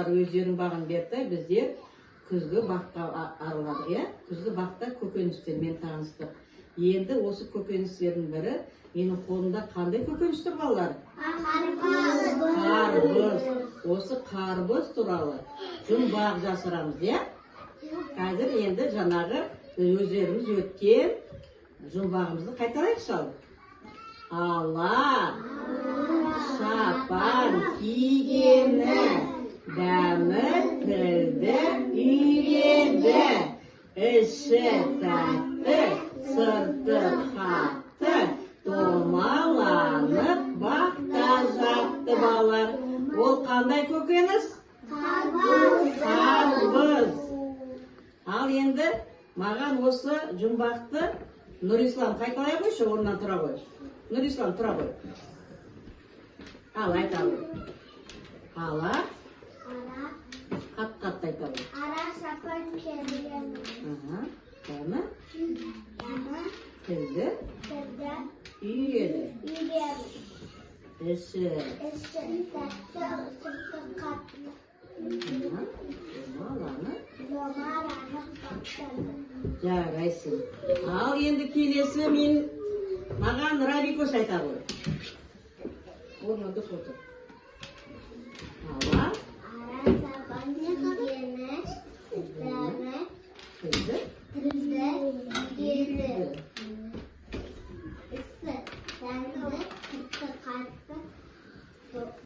балалар өздерінің бағын берді, біздер күзгі баққа арыладық, иә? Күзгі бақта көкөністермен таныстық. Енді осы көкөністердің бірі, менің қолымда қандай көкөніс тұр балалар? Қарбыз. Осы қарбыз туралы жұмбақ жасырамыз, иә? Қазір енді жаңағы өздеріміз өткен жұмбағымызды қайталайықшы ал. Ала, шапан кигені, дәмі тілді үйреді, іші тәтті, сырты қатты, домаланып бақта жатты балалар. Ол қандай көкөніс? Қарбыз. Ал енді маған осы жұмбақты Нұрислам қайталай қойшы, орнынан тұра қой. Нұрислам, тұра қой. Ал, айта қой. Ала. Қат-қатты айта қой. Ара шапан кигені. Дәмі? Тілді? Үйреді. Іші тәтті, сырты қатты. Домаланып бақта. жарайсың. Ал енді келесі маған Рабикош айта қой. Орнында отыр.